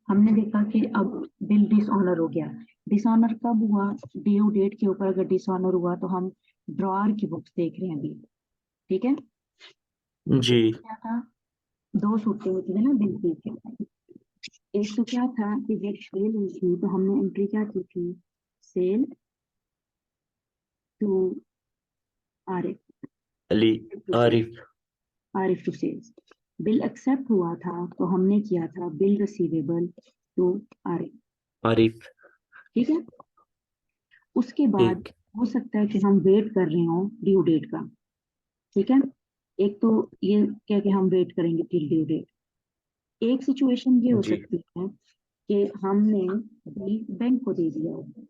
हमने देखा कि अब बिल डिसऑनर हो गया। डिसऑनर कब हुआ? ड्यू डेट के ऊपर अगर डिसऑनर हुआ तो हम ड्रॉअर की बुक्स देख रहे हैं अभी। ठीक है। जी क्या था? दो सूरतें होती है ना बिल की। एक तो क्या था कि जब सेल हुई थी तो हमने एंट्री क्या की थी? Sale to Arif. Ali to sales. Arif Arif to sales. Bill accept हुआ था तो हमने किया था bill receivable to Arif. Arif. ठीक है। उसके बाद ठीक। हो सकता है कि हम वेट कर रहे हो ड्यू डेट का। ठीक है। एक तो ये क्या कि हम वेट करेंगे टिल ड्यू डेट। एक सिचुएशन ये हो जी सकती है कि हमने बिल बैंक को दे दिया हो।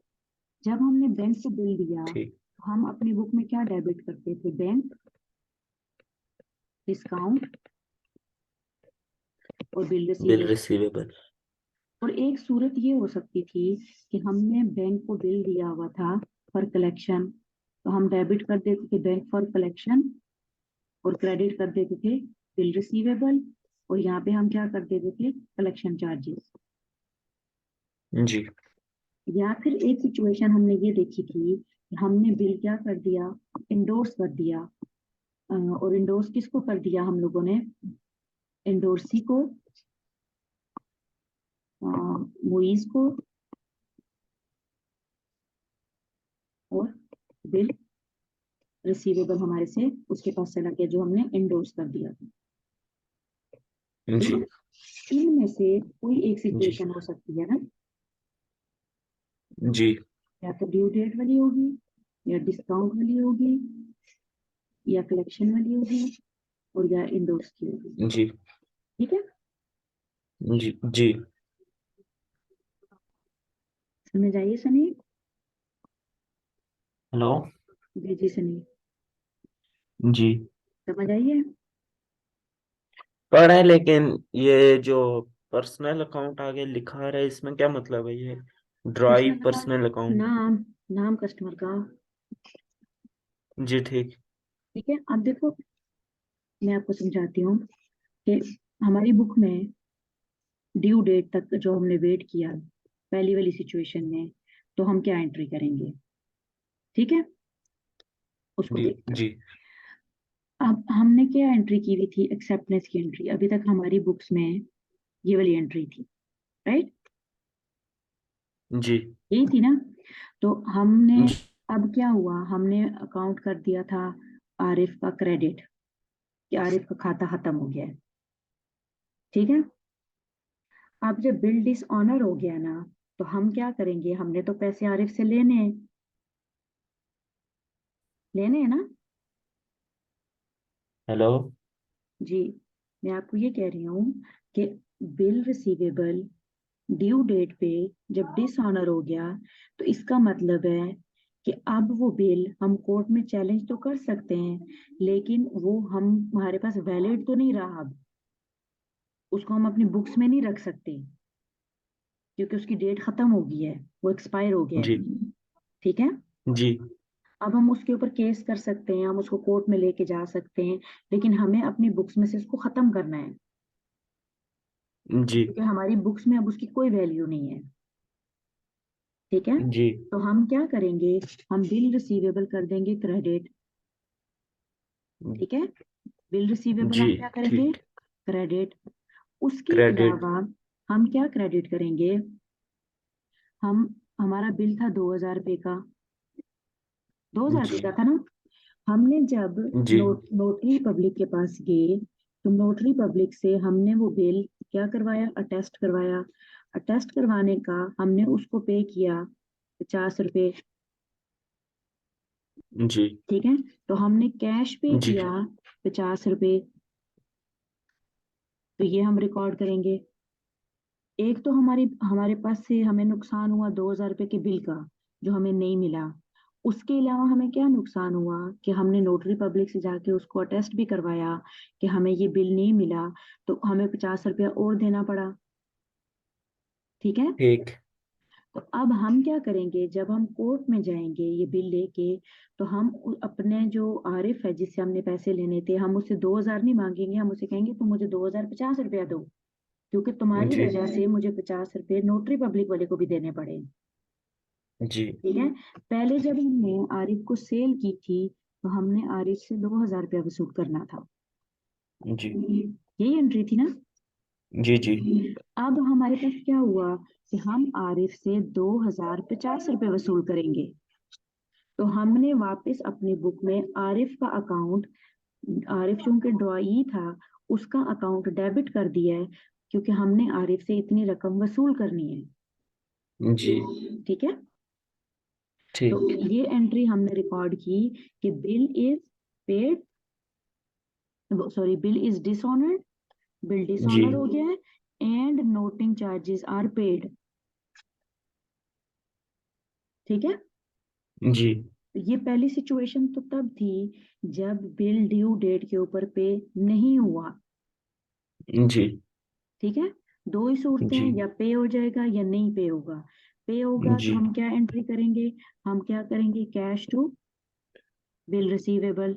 जब हमने बैंक को बिल दिया ठीक। हम अपनी बुक में क्या डेबिट करते थे? बैंक डिस्काउंट और बिल बिल रिसीवेबल। रिसीवेबल। और एक सूरत ये हो सकती थी कि हमने बैंक को बिल दिया हुआ था फॉर कलेक्शन, तो हम डेबिट कर देते थे बैंक फॉर कलेक्शन और क्रेडिट कर देते थे बिल रिसीवेबल। और यहाँ पे हम क्या कर देते थे? Collection charges. जी या फिर एक सिचुएशन हमने ये देखी थी कि हमने बिल क्या कर दिया? इंडोर्स कर दिया। और इंडोर्स किसको कर दिया हम लोगों ने? इंडोर्सी को, मुइज को, और बिल रिसीवेबल हमारे से उसके पास चला गया जो हमने इंडोर्स कर दिया था। ठीक जी है। इनमें से कोई एक जी सिचुएशन हो सकती है ना? जी या तो ड्यू डेट वाली होगी, या डिस्काउंट वाली होगी, या कलेक्शन वाली होगी, और या इंडोर्स की होगी। जी ठीक है। जी जी। समझ आइए सनी? हेलो। जी जी सनी। जी समझ आइए? पढ़ा है, लेकिन ये जो पर्सनल अकाउंट आगे लिखा रहा है इसमें क्या मतलब है? ये drive personal personal account, account. नाम, नाम कस्टमर का। जी ठीक। ठीक है। अब देखो, मैं आपको समझाती हूँ कि हमारी बुक में ड्यू डेट तक जो हमने वेट किया पहली वाली सिचुएशन में, तो हम क्या एंट्री करेंगे? ठीक है। उसको जी देखते हैं। जी अब हमने क्या एंट्री की हुई थी? एक्सेप्टेंस की एंट्री। अभी तक हमारी बुक्स में ये वाली एंट्री थी, राइट? जी यही थी ना? तो हमने, जी अब क्या हुआ, हमने अकाउंट कर दिया था आरिफ का क्रेडिट, कि आरिफ का खाता खत्म हो गया है। ठीक है। अब जब बिल डिसऑनर हो गया ना, तो हम क्या करेंगे? हमने तो पैसे आरिफ से लेने हैं, लेने हैं ना? हेलो। जी। मैं आपको ये कह रही हूँ कि बिल रिसीवेबल ड्यू डेट पे जब डिसऑनर हो गया, तो इसका मतलब है कि अब वो बिल हम कोर्ट में चैलेंज तो कर सकते हैं, लेकिन वो हम हमारे पास वैलिड तो नहीं रहा। अब उसको हम अपनी बुक्स में नहीं रख सकते, क्योंकि उसकी डेट खत्म हो गई है, वो एक्सपायर हो गया जी है। ठीक है। जी अब हम उसके ऊपर केस कर सकते हैं, हम उसको कोर्ट में लेके जा सकते हैं, लेकिन हमें अपनी बुक्स में से उसको खत्म करना है, जी क्योंकि हमारी बुक्स में अब उसकी कोई वैल्यू नहीं है। ठीक है। जी तो हम क्या करेंगे? हम बिल रिसीवेबल कर देंगे क्रेडिट। ठीक है। बिल रिसीवेबल जी हम क्या करेंगे? ठीक। क्रेडिट। उसके क्रेडिट। अलावा हम क्या क्रेडिट करेंगे? हम, हमारा बिल था 2000 रुपये का, 2000 रुपये जी का था ना? हमने जब जी नोटरी पब्लिक के पास गए, तो नोटरी पब्लिक से हमने वो बिल क्या करवाया? अटेस्ट करवाया। अटेस्ट करवाने का हमने उसको पे किया 50 रुपये। जी ठीक है। तो हमने कैश पे जी किया 50 रुपये, तो ये हम रिकॉर्ड करेंगे। एक तो हमारी हमारे पास से हमें नुकसान हुआ 2000 रुपये के बिल का, जो हमें नहीं मिला। उसके अलावा हमें क्या नुकसान हुआ कि हमने नोटरी पब्लिक से जाके उसको अटेस्ट भी करवाया कि हमें ये बिल नहीं मिला, तो हमें 50 रुपया और देना पड़ा। ठीक है। ठीक। तो अब हम क्या करेंगे? जब हम कोर्ट में जाएंगे ये बिल लेके, तो हम अपने जो आरिफ है जिससे हमने पैसे लेने थे, हम उससे 2000 नहीं मांगेंगे, हम उसे कहेंगे तुम मुझे 2050 रुपया दो, क्योंकि तुम्हारी जी वजह से मुझे 50 रुपए नोटरी पब्लिक वाले को भी देने पड़े। जी ठीक है। पहले जब हमने आरिफ को सेल की थी तो हमने आरिफ से 2000 रुपया वसूल करना था, जी यही एंट्री थी ना। जी जी अब हमारे पास क्या हुआ कि हम आरिफ से 2050 रुपये वसूल करेंगे। तो हमने वापस अपनी बुक में आरिफ का अकाउंट, आरिफ चूंकि ड्रॉई था, उसका अकाउंट डेबिट कर दिया है, क्योंकि हमने आरिफ से इतनी रकम वसूल करनी है। जी ठीक है। तो ठीक ये एंट्री हमने रिकॉर्ड की कि bill is paid, sorry bill is dishonoured, bill जी डिसऑनर हो गया है, and noting charges are paid. ठीक है। जी ये पहली सिचुएशन तो तब थी जब बिल ड्यू डेट के ऊपर पे नहीं हुआ। जी ठीक है। दो ही सूरतें जी हैं, या पे हो जाएगा या नहीं पे होगा। पे होगा तो जी हम क्या एंट्री करेंगे, हम क्या करेंगे, कैश टू बिल रिसीवेबल।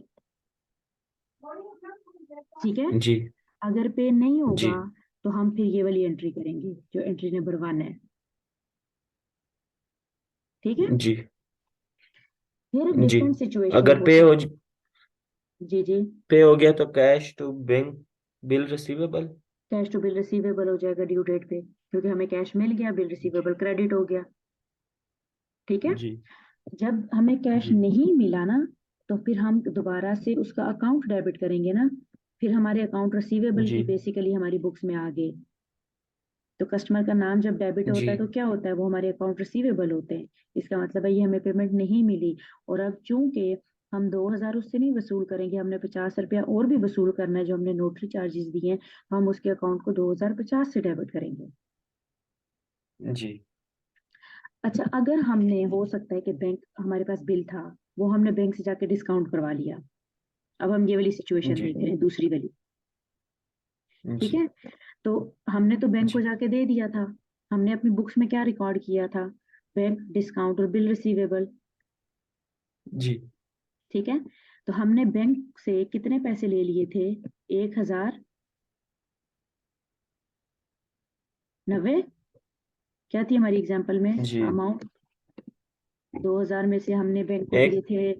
ठीक है। जी अगर पे नहीं जी होगा तो हम फिर ये वाली एंट्री करेंगे जो एंट्री नंबर 1 है। ठीक है। जी फिर जी डिफरेंट सिचुएशन अगर हो सकती। जी जी। पे हो गया तो cash to bank bill receivable. Cash to bill receivable हो जाएगा ड्यू डेट पे, क्योंकि हमें कैश मिल गया, बिल रिसीवेबल क्रेडिट हो गया। ठीक है। जी जब हमें कैश जी नहीं मिला ना, तो फिर हम दोबारा से उसका अकाउंट डेबिट करेंगे ना, फिर हमारे अकाउंट रिसीवेबल जी की बेसिकली हमारी बुक्स में आ गए। तो कस्टमर का नाम जब डेबिट जी होता है तो क्या होता है, वो हमारे अकाउंट रिसीवेबल होते हैं। इसका मतलब है ये हमें पेमेंट नहीं मिली। और अब चूंकि हम 2000 उससे नहीं वसूल करेंगे, हमने 50 रुपया और भी वसूल करना है जो हमने नोटरी चार्जेस दिए हैं, हम उसके अकाउंट को 2050 से डेबिट करेंगे। जी अच्छा, अगर हमने, हो सकता है कि बैंक, हमारे पास बिल था, वो हमने बैंक से जाके डिस्काउंट करवा लिया। अब हम ये वाली सिचुएशन जी देख रहे हैं, दूसरी वाली। ठीक जी है। तो हमने तो बैंक को जी जाके दे दिया था, हमने अपनी बुक्स में क्या रिकॉर्ड किया था, बैंक डिस्काउंट और बिल रिसीवेबल। जी ठीक है। तो हमने बैंक से कितने पैसे ले लिए थे, 1090। क्या थी हमारी एग्जाम्पल में जी अमाउंट, 2000 में से हमने बैंक को दिए एक थे,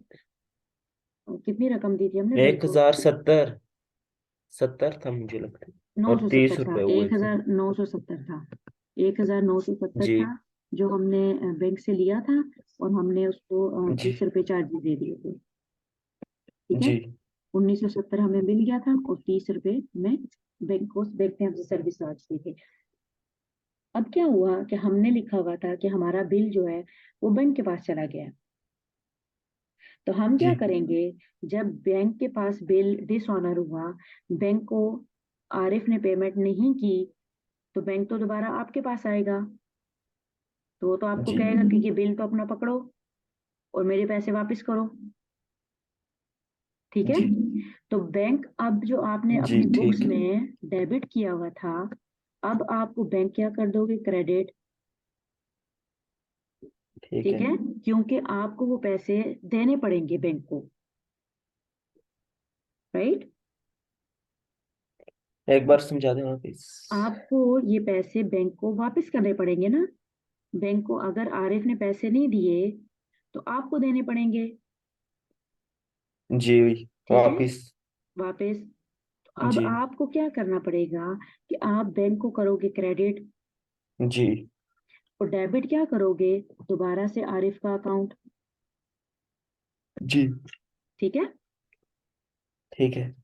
कितनी रकम दी थी हमने बैंक एक को, हजार सत्तर सत्तर था मुझे लगता है। नौ और सौ तीस सत्तर था रुपए हुए एक थे। हजार नौ सौ सत्तर था 1970 था, जी जो हमने बैंक से लिया था, और हमने उसको जी 30 रुपए चार्जेस दे दिए थे। ठीक है। जी 1970 हमें मिल गया था, और 30 रुपए में बैंक ने हमसे सर्विस चार्ज दी थी। अब क्या हुआ कि हमने लिखा हुआ था कि हमारा बिल जो है वो बैंक के पास चला गया। तो हम क्या जी करेंगे, जब बैंक के पास बिल डिसऑनर हुआ, बैंक को आरिफ ने पेमेंट नहीं की, तो बैंक तो दोबारा आपके पास आएगा। तो वो तो आपको जी कहेगा कि ये बिल तो अपना पकड़ो और मेरे पैसे वापस करो। ठीक है। जी तो बैंक, अब जो आपने जी अपनी बुक्स ठीक है में डेबिट किया हुआ था, अब आपको बैंक क्या कर दोगे, क्रेडिट। ठीक ठीक है। है। क्योंकि आपको वो पैसे देने पड़ेंगे बैंक को, राइट। एक बार समझा दें वापिस। आपको ये पैसे बैंक को वापस करने पड़ेंगे ना। बैंक को अगर आरिफ ने पैसे नहीं दिए तो आपको देने पड़ेंगे। जी ठीक है। वापिस। वापस। तो अब जी आपको क्या करना पड़ेगा कि आप बैंक को करोगे क्रेडिट, जी और डेबिट क्या करोगे, दोबारा से आरिफ का अकाउंट। जी ठीक है। ठीक है।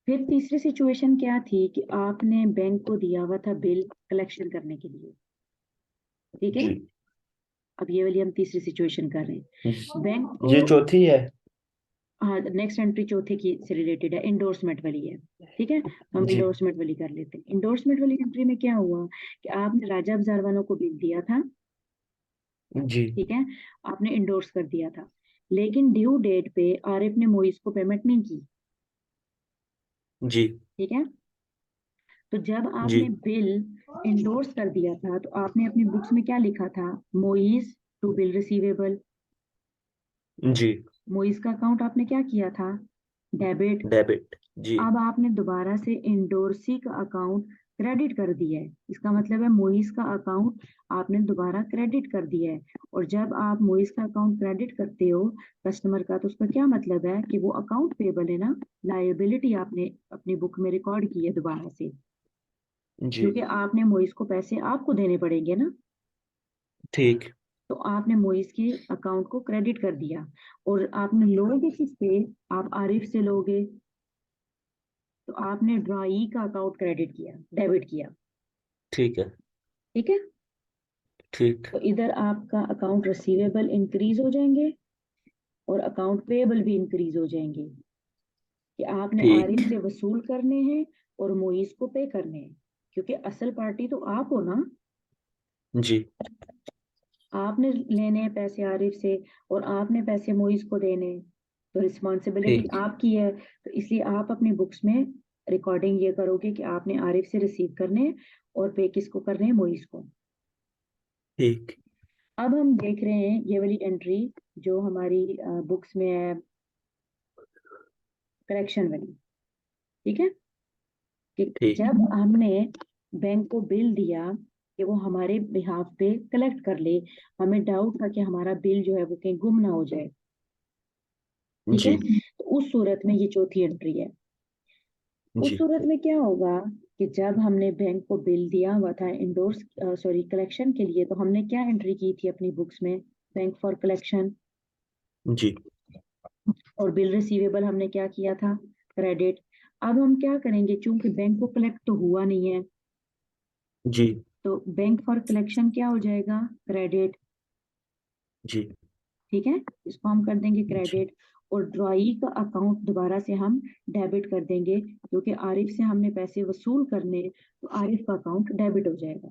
फिर तीसरी सिचुएशन क्या थी कि आपने बैंक को दिया हुआ था बिल कलेक्शन करने के लिए। ठीक है। जी अब ये वाली हम तीसरी सिचुएशन कर रहे हैं, बैंक को। ये चौथी है। हाँ, नेक्स्ट एंट्री चौथे की से रिलेटेड है, इंडोर्समेंट वाली है। ठीक है। हम जी इंडोर्समेंट वाली कर लेते हैं। इंडोर्समेंट वाली एंट्री में क्या हुआ कि आपने राजा अफजार वालों को बिल दिया था। जी ठीक है। आपने इंडोर्स कर दिया था, लेकिन ड्यू डेट पे आरिफ ने मोइस को पेमेंट नहीं की। जी ठीक है। तो जब जी आपने बिल इंडोर्स कर दिया था, तो आपने अपनी बुक्स में क्या लिखा था, मोइस टू बिल रिसीवेबल। जी मोइस का अकाउंट आपने क्या किया था, डेबिट। डेबिट। जी अब आपने दोबारा से इंडोर्सी का अकाउंट क्रेडिट कर दिया है। इसका मतलब है मोइस का अकाउंट आपने दोबारा क्रेडिट कर दिया है। और जब आप मोइस का अकाउंट क्रेडिट करते हो कस्टमर का, तो उसका क्या मतलब है कि वो अकाउंट पेबल है ना, लायबिलिटी आपने अपनी बुक में रिकॉर्ड की है दोबारा से, जी। क्योंकि आपने मोइस को पैसे आपको देने पड़ेंगे ना। ठीक। तो आपने मोइस के अकाउंट को क्रेडिट कर दिया। और आपने लोगे किस पे? आप आरिफ से लोगे, तो आपने ड्रॉई का अकाउंट क्रेडिट किया, डेबिट किया। ठीक है। ठीक है। ठीक। तो इधर आपका अकाउंट रिसीवेबल इंक्रीज हो जाएंगे और अकाउंट पेएबल भी इंक्रीज हो जाएंगे, कि आपने ठीक। आरिफ से वसूल करने हैं और मोइस को पे करने हैं, क्योंकि असल पार्टी तो आप हो ना। जी। आपने लेने हैं पैसे आरिफ से और आपने पैसे मोइस को देने हैं, तो रिस्पॉन्सिबिलिटी ठीक। आपकी है। तो इसलिए आप अपनी बुक्स में रिकॉर्डिंग ये करोगे कि आपने आरिफ से रिसीव करने हैं और पे किसको करने हैं? मोइस को। ठीक। अब हम देख रहे हैं ये वाली एंट्री जो हमारी बुक्स में है, करेक्शन वाली। ठीक है। कि ठीक। जब हमने बैंक को बिल दिया कि वो हमारे बिहाफ पे कलेक्ट कर ले, हमें डाउट था कि हमारा बिल जो है वो कहीं गुम ना हो जाए। ठीक है। जी। तो उस सूरत में ये चौथी एंट्री है। उस जी। सूरत में क्या होगा कि जब हमने बैंक को बिल दिया हुआ था इंडोर्स सॉरी कलेक्शन के लिए, तो हमने क्या एंट्री की थी अपनी बुक्स में? Bank for collection. जी। और बिल रिसीवेबल हमने क्या किया था? क्रेडिट। अब हम क्या करेंगे, चूंकि बैंक को कलेक्ट तो हुआ नहीं है, जी। तो बैंक फॉर कलेक्शन क्या हो जाएगा? क्रेडिट। जी। ठीक है। इसको हम कर देंगे जी। क्रेडिट। और ड्रॉई का अकाउंट दोबारा से हम डेबिट कर देंगे, क्योंकि आरिफ से हमने पैसे वसूल करने, तो आरिफ का अकाउंट डेबिट हो जाएगा।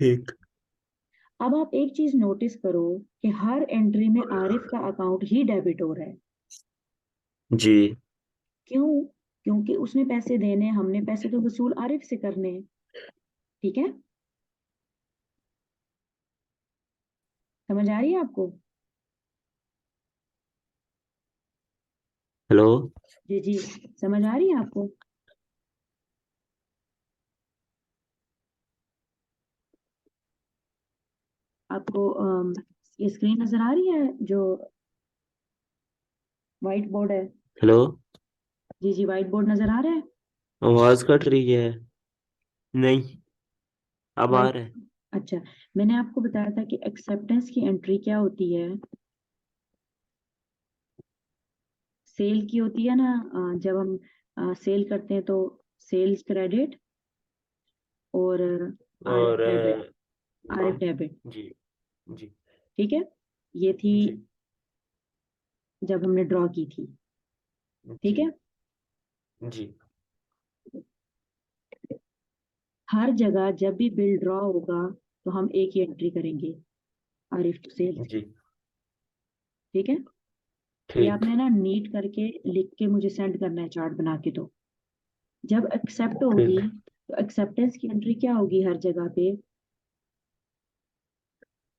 ठीक। अब आप एक चीज नोटिस करो कि हर एंट्री में आरिफ का अकाउंट ही डेबिट हो रहा है। जी। क्यों? क्योंकि उसने पैसे देने, हमने पैसे तो वसूल आरिफ से करने हैं। ठीक है। समझ आ रही है आपको? हेलो। जी जी, समझ आ रही है आपको? आपको ये स्क्रीन नजर आ रही है जो व्हाइट बोर्ड है? हेलो। जी जी, व्हाइट बोर्ड नजर आ रहा है? आवाज कट रही है। नहीं। अब आ व्हाइट। रहा है। अच्छा, मैंने आपको बताया था कि एक्सेप्टेंस की एंट्री क्या होती है? सेल की होती है ना। जब हम सेल करते हैं तो सेल्स क्रेडिट और आरएफ और डेबिट। RF debit. जी। जी। ठीक है। ये थी जी। जब हमने ड्रॉ की थी। ठीक जी। है। जी। हर जगह जब भी बिल ड्रॉ होगा तो हम एक ही एंट्री करेंगे, आरिफ टू सेल्स की। जी। ठीक है। ये ठीक। आपने ना नीट करके लिख के मुझे सेंड करना है, चार्ट बना के। तो जब एक्सेप्ट होगी, ठीक। तो एक्सेप्टेंस की एंट्री क्या होगी हर जगह पे?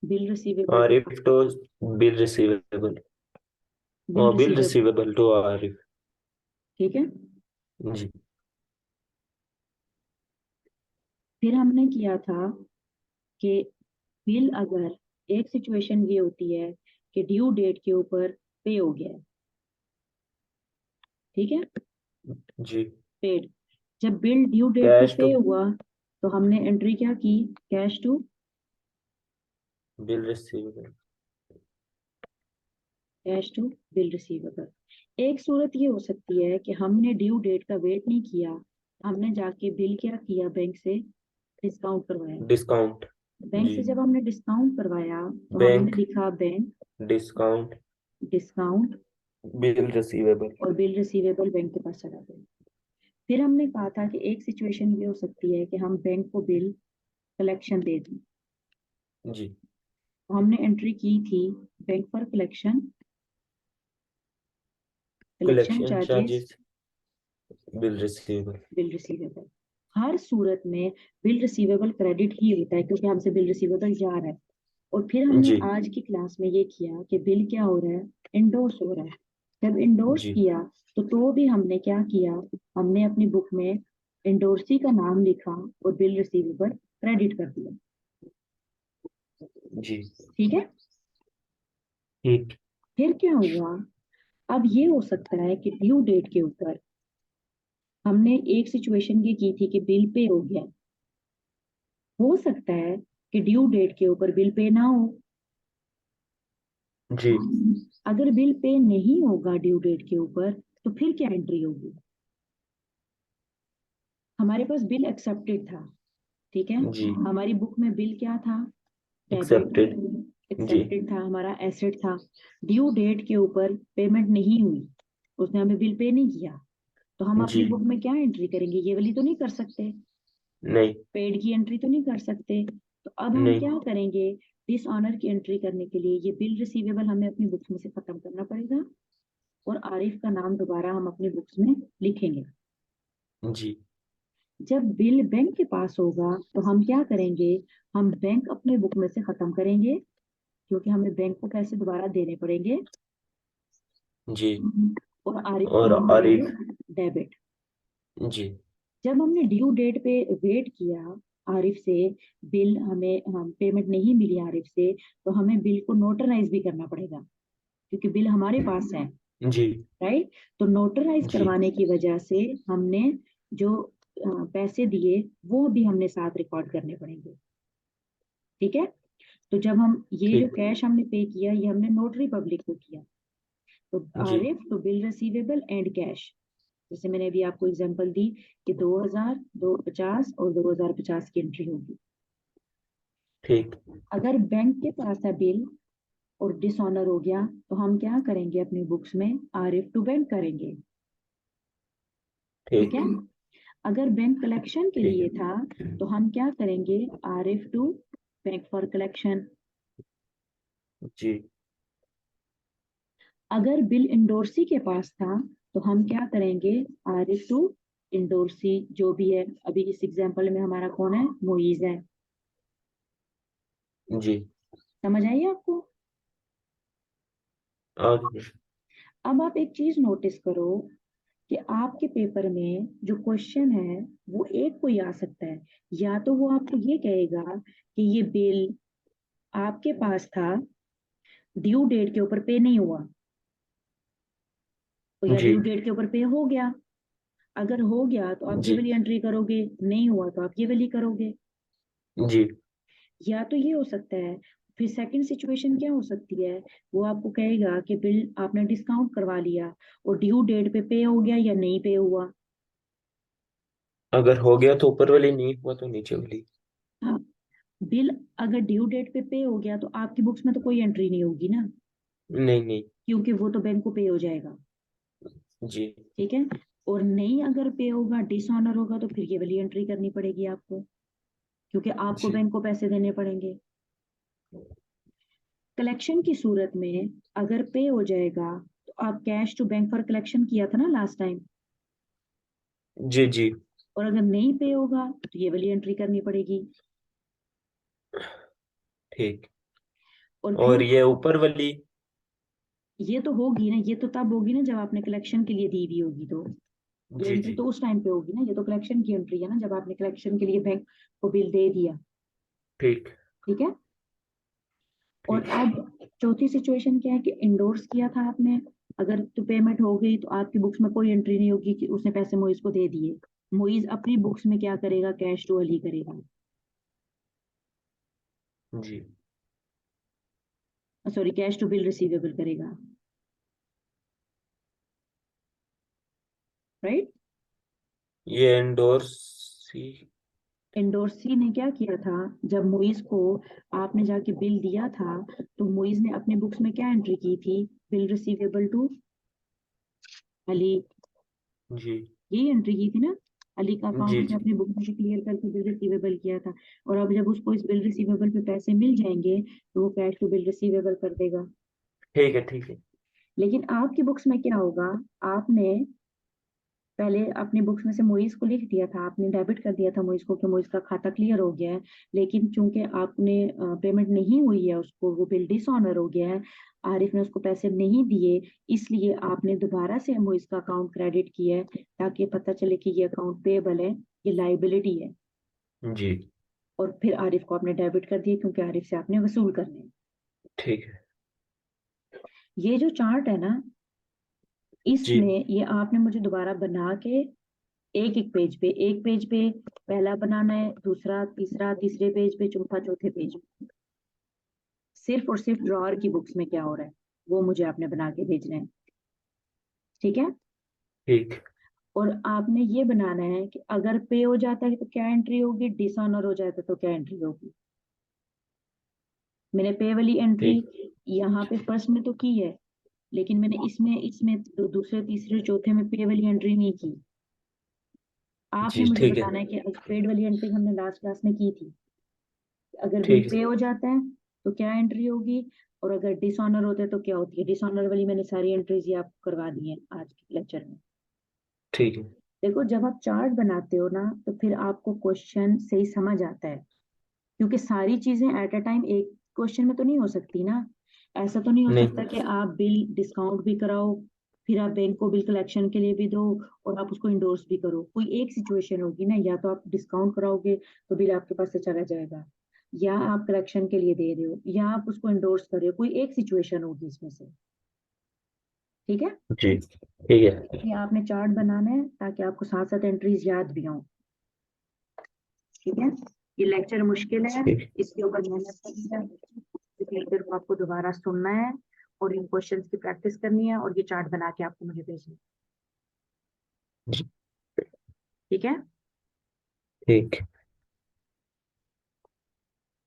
Bill receivable to. Arif to bill receivable. Bill bill receivable. Receivable to Arif. ठीक है। जी। फिर हमने किया था कि बिल अगर, एक सिचुएशन ये होती है कि ड्यू डेट के ऊपर पे हो गया है। ठीक है। जी। पेड। जब बिल ड्यू डेट पे कैश पे टू हुआ, तो हमने एंट्री क्या की? Cash to. Bill receivable. Cash to bill receivable. एक सूरत ये हो सकती है कि हमने ड्यू डेट का वेट नहीं किया, हमने जाके बिल क्या किया? बैंक से डिस्काउंट करवाया। डिस्काउंट। बैंक जी। से जब हमने डिस्काउंट करवाया, तो हमने बैंक लिखा bank discount discount bill receivable. और बिल रिसीवेबल बैंक के पास चला गया। फिर हमने कहा था कि एक सिचुएशन ये हो सकती है कि हम बैंक को बिल कलेक्शन दे दें। जी। तो हमने एंट्री की थी bank for collection, collection collection charges, charges bill receivable. Bill receivable. हर सूरत में बिल रिसीवेबल क्रेडिट ही होता है, क्योंकि हमसे बिल रिसीवेबल जा रहा है। और फिर हमने जी। आज की क्लास में ये किया कि बिल क्या हो रहा है? इंडोर्स हो रहा है। जब इंडोर्स जी। किया, तो भी हमने क्या किया? हमने अपनी बुक में इंडोर्सी का नाम लिखा और बिल रिसीवेबल क्रेडिट कर दिया। जी। ठीक है। ठीक। फिर क्या हुआ, अब ये हो सकता है कि ड्यू डेट के ऊपर हमने एक सिचुएशन ये की थी कि बिल पे हो गया, हो सकता है कि ड्यू डेट के ऊपर बिल पे ना हो। जी। अगर बिल पे नहीं होगा ड्यू डेट के ऊपर, तो फिर क्या एंट्री होगी? हमारे पास बिल एक्सेप्टेड था, ठीक है, जी। हमारी बुक में बिल क्या था? डेबिट। एक्सेप्टेड। जी। एक्सेप्टेड था, हमारा एसेट था। ड्यू डेट के ऊपर पेमेंट नहीं हुई, उसने हमें बिल पे नहीं किया, तो हम जी। अपनी बुक में क्या एंट्री करेंगे? ये वाली तो नहीं कर सकते, नहीं। पेड की एंट्री तो नहीं कर सकते। तो अब हम नहीं। क्या करेंगे? डिस ऑनर की एंट्री करने के लिए ये बिल रिसीवेबल हमें अपनी बुक्स में से खत्म करना पड़ेगा, और आरिफ का नाम दोबारा हम अपनी बुक्स में लिखेंगे। जी। जब बिल बैंक के पास होगा तो हम क्या करेंगे? हम बैंक अपने बुक में से खत्म करेंगे, क्योंकि हमें बैंक को पैसे दोबारा देने पड़ेंगे, जी। और आरिफ को और हम करेंगे आरिफ। डेबिट। जी। जब हमने ड्यू डेट पे वेट किया आरिफ से, बिल हमें हम पेमेंट नहीं मिली आरिफ से, तो हमें बिल को नोटराइज भी करना पड़ेगा, क्योंकि बिल हमारे पास है, जी। राइट? तो नोटराइज जी। करवाने की वजह से हमने जो पैसे दिए वो भी हमने साथ रिकॉर्ड करने पड़ेंगे। ठीक है। तो जब हम ये जो ठीक। कैश हमने पे किया, ये हमने नोटरी पब्लिक को किया, तो जी। Arif to bill receivable and cash, जैसे मैंने अभी आपको एग्जांपल दी कि 2000, 250 और 2050 की एंट्री होगी। ठीक। अगर बैंक के पास है बिल और डिसऑनर हो गया, तो हम क्या करेंगे? अपनी बुक्स में आरिफ टू बैंक करेंगे। ठीक है। ठीक। अगर बैंक कलेक्शन के ठीक लिए है। था, तो हम क्या करेंगे? Arif to bank for collection. जी। अगर बिल इंडोर्सी के पास था, तो हम क्या करेंगे? आरिफ टू इंडोर्सी, जो भी है, अभी इस एग्जांपल में हमारा कौन है? मोइज है। जी। समझ आई आपको? आगे। अब आप एक चीज नोटिस करो कि आपके पेपर में जो क्वेश्चन है वो एक कोई आ सकता है, या तो वो आपको ये कहेगा कि ये बिल आपके पास था, ड्यू डेट के ऊपर पे नहीं हुआ, तो या जी। ड्यू डेट के ऊपर पे हो गया। अगर हो गया तो आप ये जी। वाली एंट्री करोगे, नहीं हुआ तो आप ये वाली करोगे। जी। या तो ये हो सकता है, फिर सेकंड सिचुएशन क्या हो सकती है? वो आपको कहेगा कि बिल आपने डिस्काउंट करवा लिया और ड्यू डेट पे हो गया या नहीं पे हुआ। अगर हो गया तो ऊपर वाली, नहीं हुआ तो नीचे वाली। हाँ, बिल अगर ड्यू डेट पे हो गया तो आपकी बुक्स में तो कोई एंट्री नहीं होगी ना, नहीं। नहीं। क्योंकि वो तो बैंक को पे हो जाएगा। जी। ठीक है। और नहीं अगर पे होगा, डिसऑनर होगा, तो फिर ये वाली एंट्री करनी पड़ेगी आपको, क्योंकि आपको जी। बैंक को पैसे देने पड़ेंगे। कलेक्शन की सूरत में अगर पे हो जाएगा, तो आप cash to bank for collection किया था ना लास्ट टाइम, जी। जी। और अगर नहीं पे होगा तो ये वाली एंट्री करनी पड़ेगी। ठीक। और और फिर ये ऊपर वाली। ये तो होगी ना, ये तो तब होगी ना जब आपने कलेक्शन के लिए दी हुई होगी, तो ये जी। एंट्री जी। तो उस टाइम पे होगी ना, ये तो कलेक्शन की एंट्री है ना, जब आपने कलेक्शन के लिए बैंक को बिल दे दिया। ठीक। ठीक है। और ठीक। अब चौथी सिचुएशन क्या है कि इंडोर्स किया था आपने, अगर तो पेमेंट हो गई तो आपकी बुक्स में कोई एंट्री नहीं होगी कि उसने पैसे मोइज को दे दिए। मोइज अपनी बुक्स में क्या करेगा? कैश टू अली करेगा, जी। Sorry, cash to bill receivable करेगा, राइट? ये एंडोर्सी। इंडोर्सी ने क्या किया था? जब मोइज को आपने जाके बिल दिया था, तो मोइज ने अपने बुक्स में क्या एंट्री की थी? बिल रिसीवेबल टू अली, जी। यही एंट्री की थी ना? अली का अकाउंट जी। उसने जी। अपनी बुक में से क्लियर करके बिल रिसीवेबल किया था, और अब जब उसको इस बिल रिसीवेबल पे पैसे मिल जाएंगे, तो वो कैश टू बिल रिसीवेबल कर देगा। ठीक है। ठीक है। लेकिन आपकी बुक्स में क्या होगा? आपने पहले अपनी बुक्स में से मोइज को लिख दिया था, आपने डेबिट कर दिया था मोइज को कि मोइज का खाता क्लियर हो गया है, लेकिन चूंकि आपने पेमेंट नहीं हुई है उसको, वो बिल डिसऑनर हो गया है, आरिफ ने उसको पैसे नहीं दिए, इसलिए आपने दोबारा से मोइज का अकाउंट क्रेडिट किया है ताकि पता चले कि ये अकाउंट पेएबल है, ये लाइबिलिटी है। जी और फिर आरिफ को आपने डेबिट कर दिया क्योंकि आरिफ से आपने वसूल करने हैं। ठीक है। ये जो चार्ट है ना, जी इसमें ये आपने मुझे दोबारा बना के एक पेज पे पहला बनाना है, दूसरा, तीसरा, तीसरे पेज पे, चौथा, चौथे पेज पे, सिर्फ और सिर्फ ड्रॉअर की बुक्स में क्या हो रहा है वो मुझे आपने बना के भेजना है, ठीक है। ठीक। और आपने ये बनाना है कि अगर पे हो जाता है तो क्या एंट्री होगी, डिसऑनर हो जाता है तो क्या एंट्री होगी। मैंने पे वाली एंट्री ठीक। यहाँ पे फर्स्ट में तो की है, लेकिन मैंने इसमें इसमें दूसरे, तीसरे, चौथे में पे वाली एंट्री नहीं की। आपने जी मुझे ठीक है। बताना है कि पेड वाली एंट्री हमने लास्ट क्लास में की थी, अगर बिल ठीक पे है। हो जाता है तो क्या एंट्री होगी, और अगर डिसऑनर होता है तो क्या होती है। डिसऑनर वाली मैंने सारी एंट्रीज ये आपको करवा दी है आज के लेक्चर में। ठीक है। देखो, जब आप चार्ट बनाते हो ना तो फिर आपको क्वेश्चन सही समझ आता है, क्योंकि सारी चीजें एट अ टाइम एक क्वेश्चन में तो नहीं हो सकती ना। ऐसा तो नहीं हो नहीं। सकता कि आप बिल डिस्काउंट भी कराओ, फिर आप बैंक को बिल कलेक्शन के लिए भी दो, और आप उसको इंडोर्स भी करो। कोई एक सिचुएशन होगी ना, या तो आप डिस्काउंट कराओगे तो बिल आपके पास से चला जाएगा, या आप कलेक्शन के लिए दे रहे हो, या आप उसको इंडोर्स कर रहे हो, कोई एक सिचुएशन होगी इसमें से, ठीक है। जी ठीक है। ये आपने चार्ट बनाना है ताकि आपको साथ साथ एंट्रीज याद भी हों, ठीक है। ये लेक्चर मुश्किल है, ठीक। इसके ऊपर मेहनत करनी है, इस लेक्चर को आपको दोबारा सुनना है और इन क्वेश्चंस की प्रैक्टिस करनी है, और ये चार्ट बना के आपको मुझे भेजना है, ठीक है। ठीक।